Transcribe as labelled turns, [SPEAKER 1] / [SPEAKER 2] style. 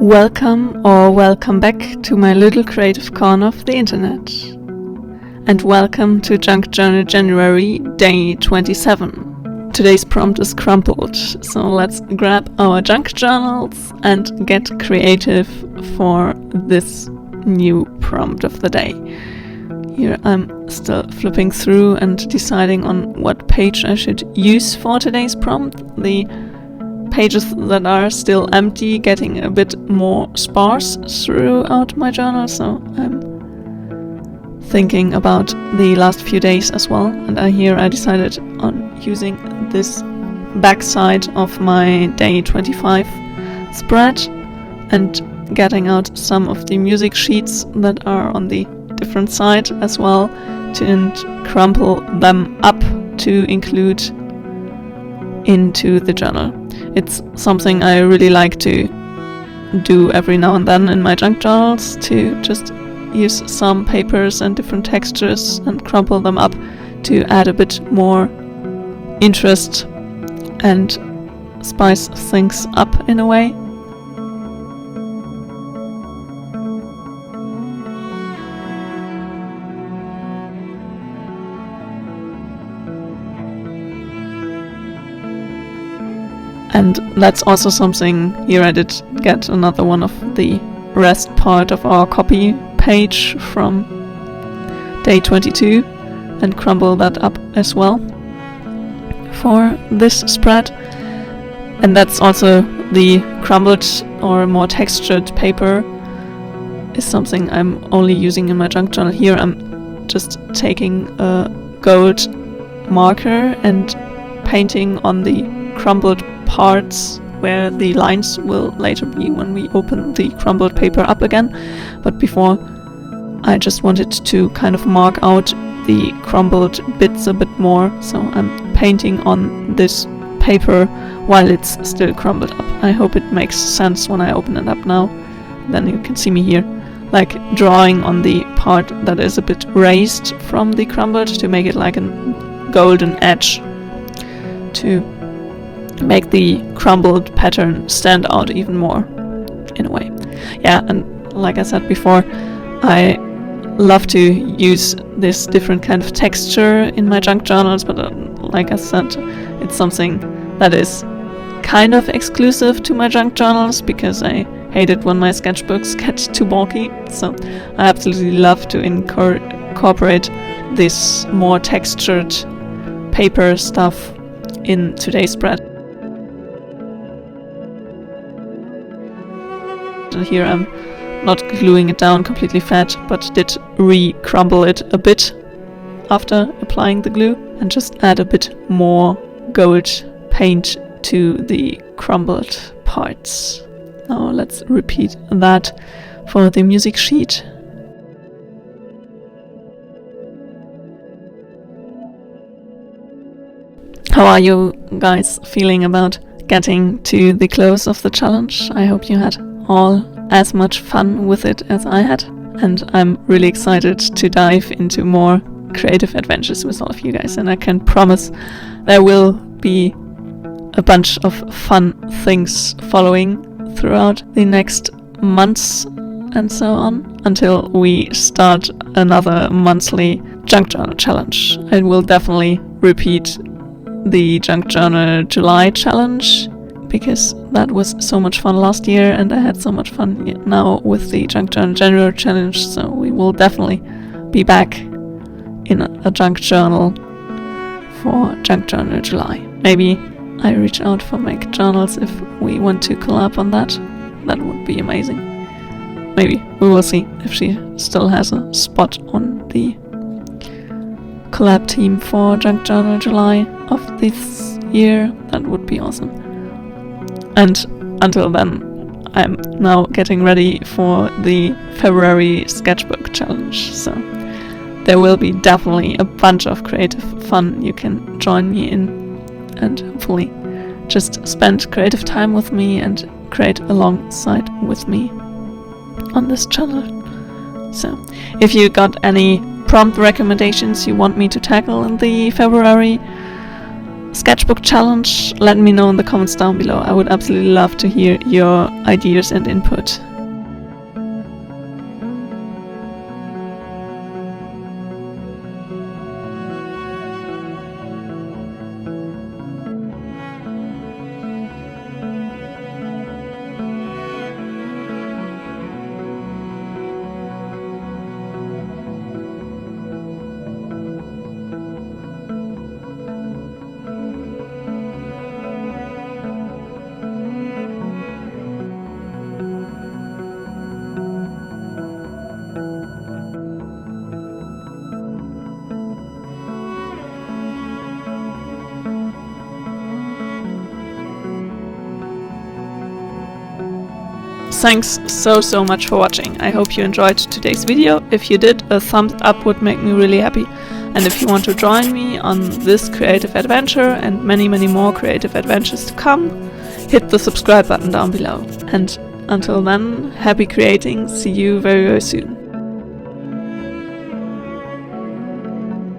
[SPEAKER 1] Welcome back to my little creative corner of the internet. And welcome to Junk Journal January, day 27. Today's prompt is Crumpled, so let's grab our junk journals and get creative for this new prompt of the day. Here I'm still flipping through and deciding on what page I should use for today's prompt. The pages that are still empty getting a bit more sparse throughout my journal, so I'm thinking about the last few days as well, and I decided on using this backside of my day 25 spread and getting out some of the music sheets that are on the different side as well and crumple them up to include into the journal. It's something I really like to do every now and then in my junk journals, to just use some papers and different textures and crumple them up to add a bit more interest and spice things up in a way. And that's also something, here I did get another one of the rest part of our copy page from day 22 and crumble that up as well for this spread. And that's also the crumbled or more textured paper is something I'm only using in my junk journal. Here I'm just taking a gold marker and painting on the crumbled parts where the lines will later be when we open the crumbled paper up again. But before, I just wanted to kind of mark out the crumbled bits a bit more, so I'm painting on this paper while it's still crumbled up. I hope it makes sense when I open it up now. Then you can see me here, like drawing on the part that is a bit raised from the crumbled to make it like a golden edge to make the crumbled pattern stand out even more in a way. Yeah, and like I said before, I love to use this different kind of texture in my junk journals, but like I said, it's something that is kind of exclusive to my junk journals because I hate it when my sketchbooks get too bulky. So I absolutely love to incorporate this more textured paper stuff in today's spread. Here I'm not gluing it down completely flat, but did re-crumble it a bit after applying the glue and just add a bit more gold paint to the crumbled parts. Now let's repeat that for the music sheet. How are you guys feeling about getting to the close of the challenge? I hope you had all as much fun with it as I had, and I'm really excited to dive into more creative adventures with all of you guys, and I can promise there will be a bunch of fun things following throughout the next months and so on until we start another monthly junk journal challenge. I will definitely repeat the junk journal July challenge because that was so much fun last year, and I had so much fun now with the Junk Journal January challenge, so we will definitely be back in a junk journal for Junk Journal July. Maybe I reach out for Make Journals if we want to collab on that. That would be amazing. Maybe. We will see if she still has a spot on the collab team for Junk Journal July of this year. That would be awesome. And until then, I'm now getting ready for the February sketchbook challenge. So there will be definitely a bunch of creative fun you can join me in, and hopefully just spend creative time with me and create alongside with me on this channel. So if you got any prompt recommendations you want me to tackle in the February sketchbook challenge, let me know in the comments down below. I would absolutely love to hear your ideas and input. Thanks so much for watching. I hope you enjoyed today's video. If you did, a thumbs up would make me really happy. And if you want to join me on this creative adventure and many more creative adventures to come, hit the subscribe button down below. And until then, happy creating. See you very soon.